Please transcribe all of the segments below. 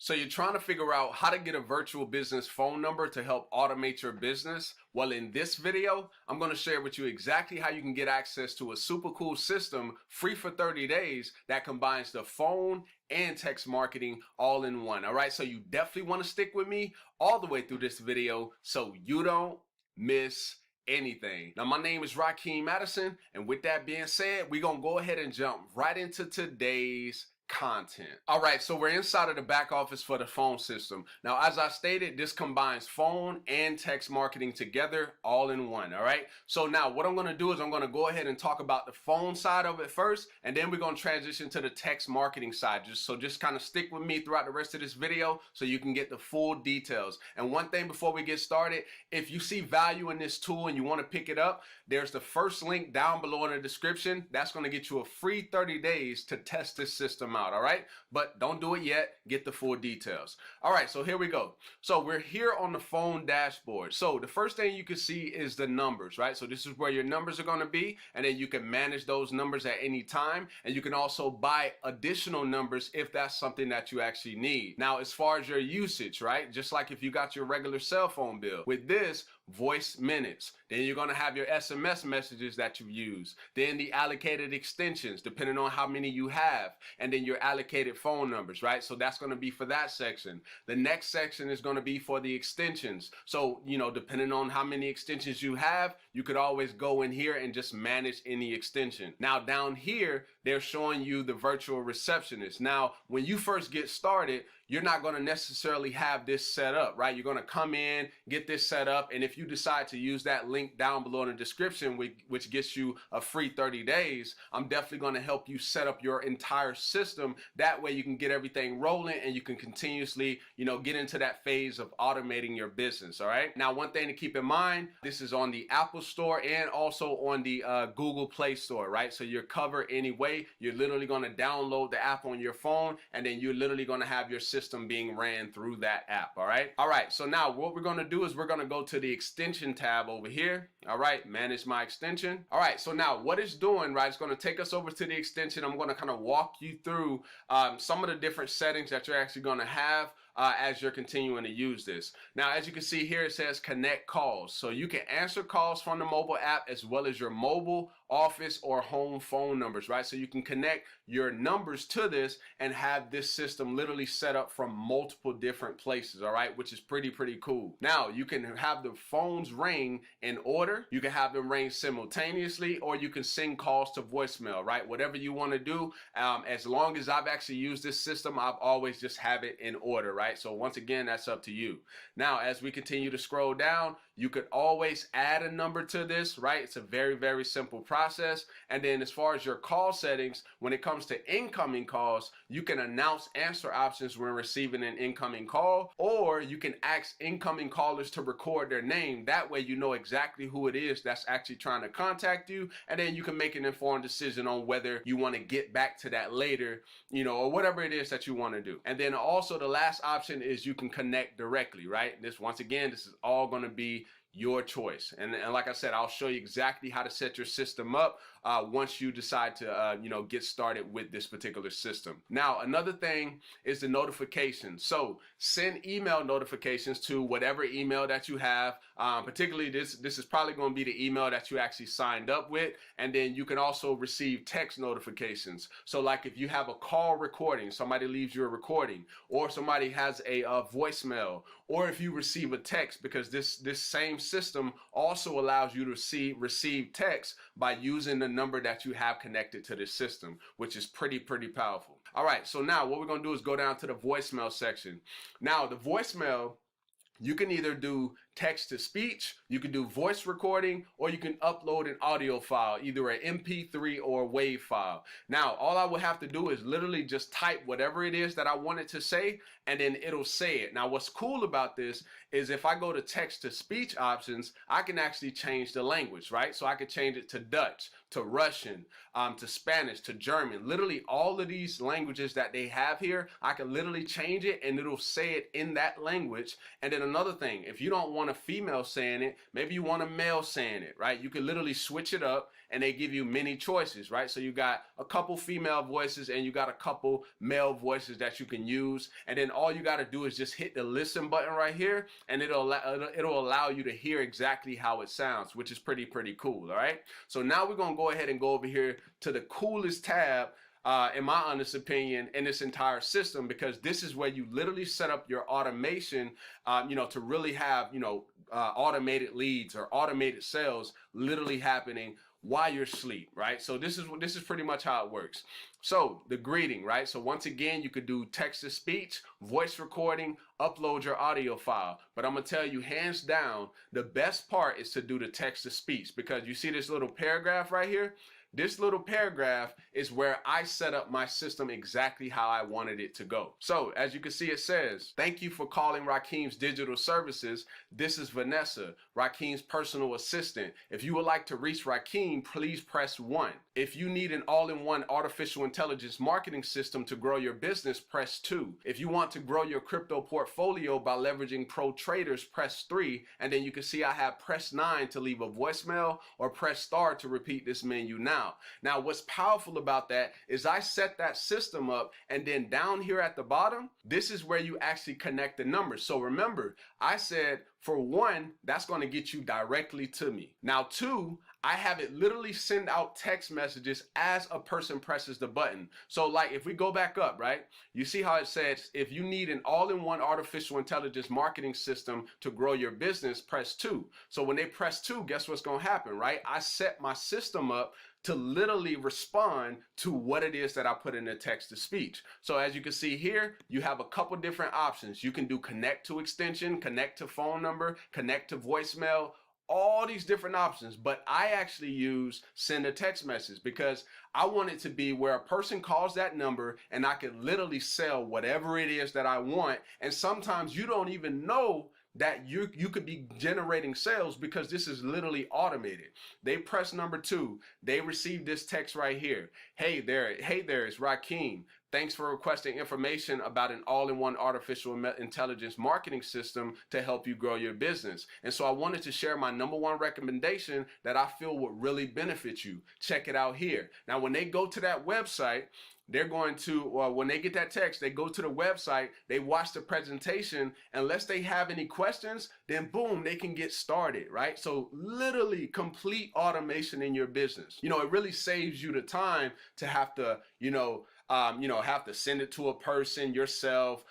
So you're trying to figure out how to get a virtual business phone number to help automate your business? Well, in this video, I'm going to share with you exactly how you can get access to a super cool system free for 30 days that combines the phone and text marketing all in one. All right, so you definitely want to stick with me all the way through this video so you don't miss anything. Now, my name is Rakeem Madison, and with that being said, we're going to go ahead and jump right into today's content. All right, so we're inside of the back office for the phone system. Now, as I stated, this combines phone and text marketing together all in one. All right, so now what I'm going to do is I'm going to go ahead and talk about the phone side of it first, and then we're going to transition to the text marketing side. Just kind of stick with me throughout the rest of this video so you can get the full details. And one thing before we get started, if you see value in this tool and you want to pick it up, there's the first link down below in the description. That's going to get you a free 30 days to test this system out. All right, but don't do it yet. Get the full details. All right, so here we go. So we're here on the phone dashboard. So the first thing you can see is the numbers, right? So this is where your numbers are going to be, and then you can manage those numbers at any time, and you can also buy additional numbers if that's something that you actually need. Now, as far as your usage, right, just like if you got your regular cell phone bill, with this, voice minutes, then you're going to have your SMS messages that you use, then the allocated extensions depending on how many you have, and then your allocated phone numbers, right? So that's going to be for that section. The next section is going to be for the extensions. So, you know, depending on how many extensions you have, you could always go in here and just manage any extension. Now down here, they're showing you the virtual receptionist. Now, when you first get started, you're not going to necessarily have this set up, right? You're going to come in, get this set up, and if you decide to use that link down below in the description, which gets you a free 30 days, I'm definitely going to help you set up your entire system. That way you can get everything rolling and you can continuously, you know, get into that phase of automating your business, all right? Now, one thing to keep in mind, this is on the Apple Store and also on the Google Play Store, right? So you're covered anyway. You're literally going to download the app on your phone, and then you're literally going to have your system being ran through that app. All right, so now what we're going to do is we're going to go to the extension tab over here. All right, manage my extension. All right, so now what it's doing, right, it's going to take us over to the extension. I'm going to kind of walk you through some of the different settings that you're actually going to have as you're continuing to use this. Now, as you can see here, it says connect calls. So you can answer calls from the mobile app as well as your mobile, office, or home phone numbers, right? So you can connect your numbers to this and have this system literally set up from multiple different places, all right? Which is pretty cool. Now, you can have the phones ring in order. You can have them ring simultaneously, or you can send calls to voicemail, right? Whatever you want to do. As long as I've actually used this system, I've always just have it in order, right? So once again, that's up to you. Now, as we continue to scroll down, you could always add a number to this, right? It's a very simple process. And then as far as your call settings, when it comes to incoming calls, you can announce answer options when receiving an incoming call, or you can ask incoming callers to record their name. That way you know exactly who it is that's actually trying to contact you, and then you can make an informed decision on whether you want to get back to that later, you know, or whatever it is that you want to do. And then also the last option is you can connect directly, right? This, once again, this is all going to be your choice. And like I said, I'll show you exactly how to set your system up once you decide to, you know, get started with this particular system. Now, another thing is the notifications. So send email notifications to whatever email that you have. Particularly this is probably going to be the email that you actually signed up with. And then you can also receive text notifications. So like if you have a call recording, somebody leaves you a recording, or somebody has a voicemail, or if you receive a text, because this same system also allows you to receive text by using the number that you have connected to this system, which is pretty powerful. All right, so now what we're going to do is go down to the voicemail section. Now, the voicemail, you can either do text to speech, you can do voice recording, or you can upload an audio file, either an MP3 or a WAV file. Now, all I would have to do is literally just type whatever it is that I want it to say, and then it'll say it. Now, what's cool about this is if I go to text to speech options, I can actually change the language, right? So I could change it to Dutch, to Russian, to Spanish, to German. Literally all of these languages that they have here, I can literally change it and it'll say it in that language. And then another thing, if you don't want a female saying it, maybe you want a male saying it, right? You can literally switch it up and they give you many choices, right? So you got a couple female voices and you got a couple male voices that you can use. And then all you got to do is just hit the listen button right here and it'll allow you to hear exactly how it sounds, which is pretty cool, all right? So now we're going to go ahead and go over here to the coolest tab, in my honest opinion, in this entire system, because this is where you literally set up your automation, to really have, automated leads or automated sales literally happening while you're asleep, right? So this is pretty much how it works. So the greeting, right? So once again, you could do text to speech, voice recording, upload your audio file. But I'm gonna tell you, hands down, the best part is to do the text to speech, because you see this little paragraph right here? This little paragraph is where I set up my system exactly how I wanted it to go. So as you can see, it says, thank you for calling Rakeem's Digital Services. This is Vanessa, Rakeem's personal assistant. If you would like to reach Rakeem, please press 1. If you need an all-in-one artificial intelligence marketing system to grow your business, press 2. If you want to grow your crypto portfolio by leveraging pro traders, press 3. And then you can see I have press 9 to leave a voicemail or press star to repeat this menu now. Now, what's powerful about that is I set that system up, and then down here at the bottom, this is where you actually connect the numbers. So remember, I said for 1, that's going to get you directly to me. Now 2, I have it literally send out text messages as a person presses the button. So like if we go back up, right? You see how it says, if you need an all-in-one artificial intelligence marketing system to grow your business, press 2. So when they press 2, guess what's going to happen, right? I set my system up to literally respond to what it is that I put in the text to speech. So as you can see here, you have a couple different options. You can do connect to extension, connect to phone number, connect to voicemail, all these different options. But I actually use send a text message because I want it to be where a person calls that number and I can literally sell whatever it is that I want. And sometimes you don't even know that you could be generating sales because this is literally automated. They press number 2. They receive this text right here. Hey there, it's Rakeem. Thanks for requesting information about an all-in-one artificial intelligence marketing system to help you grow your business. And so I wanted to share my number 1 recommendation that I feel would really benefit you. Check it out here. Now, when they go to that website, they're going to, when they get that text, they go to the website, they watch the presentation. Unless they have any questions, then boom, they can get started, right? So literally complete automation in your business. It really saves you the time to have to, have to send it to a person yourself,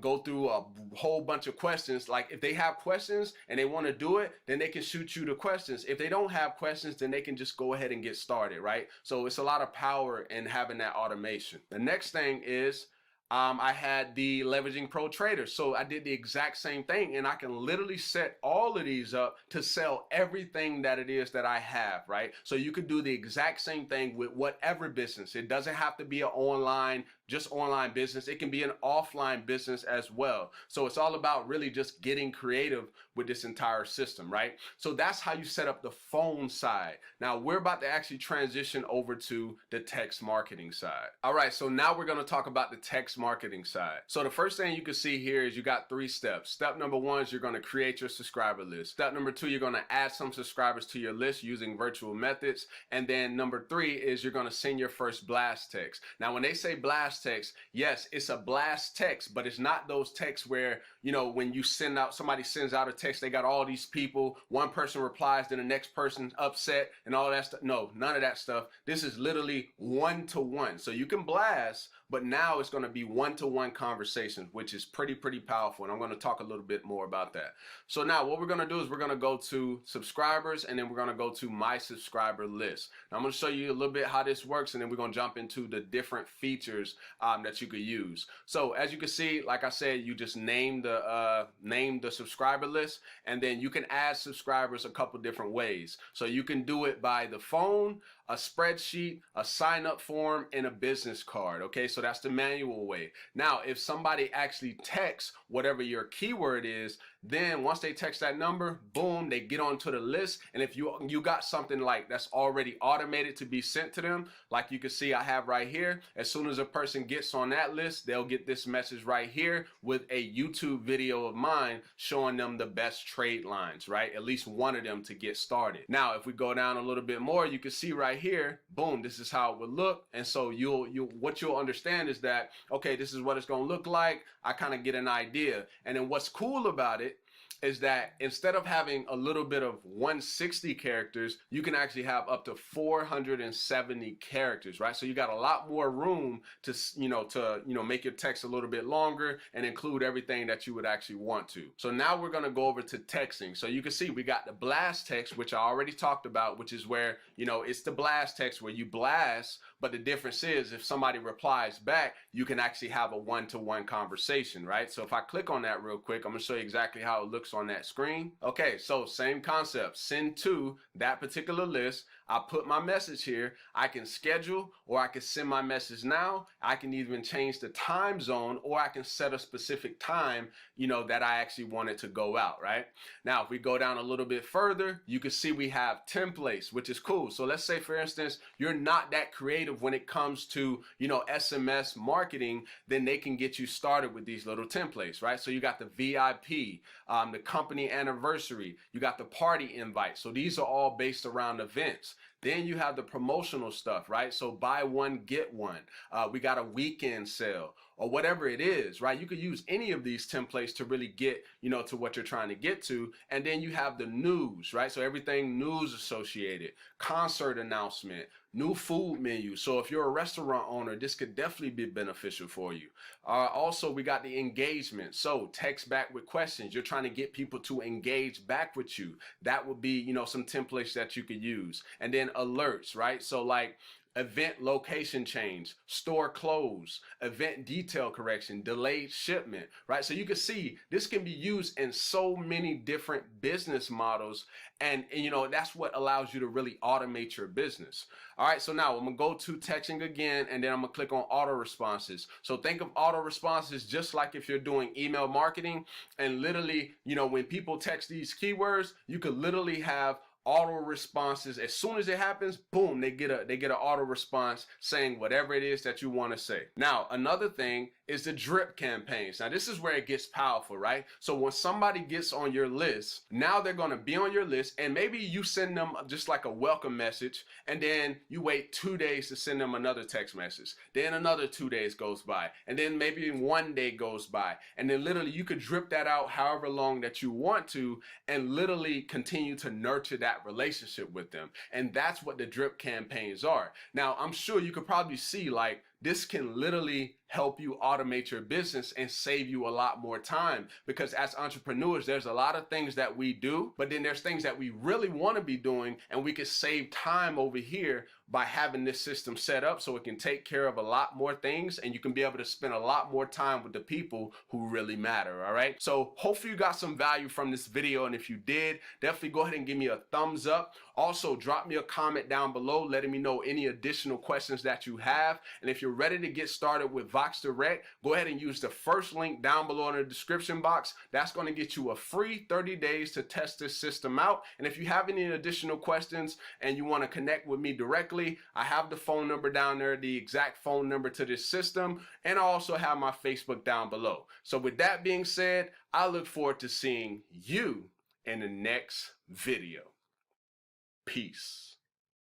go through a whole bunch of questions. Like if they have questions and they want to do it, then they can shoot you the questions. If they don't have questions, then they can just go ahead and get started, right? So it's a lot of power in having that automation. The next thing is, I had the leveraging pro traders. So I did the exact same thing, and I can literally set all of these up to sell everything that it is that I have, right? So you could do the exact same thing with whatever business. It doesn't have to be an online business. It can be an offline business as well. So it's all about really just getting creative with this entire system, right? So that's how you set up the phone side. Now we're about to actually transition over to the text marketing side. All right, so now we're going to talk about the text marketing side. So the first thing you can see here is you got 3 steps. Step number 1 is you're going to create your subscriber list. Step number 2, you're going to add some subscribers to your list using virtual methods. And then number 3 is you're going to send your first blast text. Now when they say blast text, yes, it's a blast text, but it's not those texts where, when you somebody sends out a text, they got all these people, one person replies, then the next person's upset and all that stuff. No, none of that stuff. This is literally 1-to-1. So you can blast, but now it's going to be 1-to-1 conversations, which is pretty powerful. And I'm going to talk a little bit more about that. So now what we're going to do is we're going to go to subscribers, and then we're going to go to my subscriber list. Now I'm going to show you a little bit how this works, and then we're going to jump into the different features that you could use. So as you can see, like I said, you just name the subscriber list, and then you can add subscribers a couple different ways. So you can do it by the phone. a spreadsheet, a sign up form, and a business card. Okay, so that's the manual way. Now, if somebody actually texts whatever your keyword is, then once they text that number, boom, they get onto the list. And if you got something like that's already automated to be sent to them, like you can see I have right here, as soon as a person gets on that list, they'll get this message right here with a YouTube video of mine showing them the best trade lines, right? At least one of them to get started. Now, if we go down a little bit more, you can see right here, boom, this is how it would look. And so what you'll understand is that, okay, this is what it's going to look like. I kind of get an idea. And then what's cool about it is that instead of having a little bit of 160 characters, you can actually have up to 470 characters, right? So you got a lot more room to make your text a little bit longer and include everything that you would actually want to. So now we're going to go over to texting. So you can see we got the blast text, which I already talked about, which is where, it's the blast text where you blast, but the difference is if somebody replies back, you can actually have a one-to-one conversation, right? So if I click on that real quick, I'm going to show you exactly how it looks on that screen. Okay, so same concept, send to that particular list. I put my message here. I can schedule, or I can send my message now. I can even change the time zone, or I can set a specific time, that I actually want it to go out, right? Now, if we go down a little bit further, you can see we have templates, which is cool. So let's say, for instance, you're not that creative when it comes to, SMS marketing, then they can get you started with these little templates, right? So you got the VIP, the company anniversary, you got the party invite. So these are all based around events. Then you have the promotional stuff, right? So buy one, get one. We got a weekend sale or whatever it is, right? You could use any of these templates to really get, to what you're trying to get to. And then you have the news, right? So everything news associated, concert announcement, new food menu. So if you're a restaurant owner, this could definitely be beneficial for you. Also, we got the engagement. So text back with questions. You're trying to get people to engage back with you. That would be, some templates that you could use. And then alerts, right? So like event location change, store close, event detail correction, delayed shipment, right? So you can see this can be used in so many different business models, and that's what allows you to really automate your business. All right, so now I'm gonna go to texting again, and then I'm gonna click on auto responses. So think of auto responses just like if you're doing email marketing, and literally, when people text these keywords, you could literally have auto responses. As soon as it happens, boom, they get an auto response saying whatever it is that you want to say. Now, another thing is the drip campaigns. Now, this is where it gets powerful, right? So when somebody gets on your list, now they're going to be on your list, and maybe you send them just like a welcome message, and then you wait 2 days to send them another text message. Then another 2 days goes by, and then maybe 1 day goes by, and then literally you could drip that out however long that you want to, and literally continue to nurture that relationship with them. And that's what the drip campaigns are. Now, I'm sure you could probably see like this can literally help you automate your business and save you a lot more time, because as entrepreneurs, there's a lot of things that we do, but then there's things that we really want to be doing, and we can save time over here by having this system set up so it can take care of a lot more things, and you can be able to spend a lot more time with the people who really matter. All right, so hopefully you got some value from this video, and if you did, definitely go ahead and give me a thumbs up. Also, drop me a comment down below letting me know any additional questions that you have, and if you're ready to get started with Vox Direct, go ahead and use the first link down below in the description box. That's going to get you a free 30 days to test this system out. And if you have any additional questions and you want to connect with me directly, I have the phone number down there, the exact phone number to this system, and I also have my Facebook down below. So with that being said, I look forward to seeing you in the next video. Peace.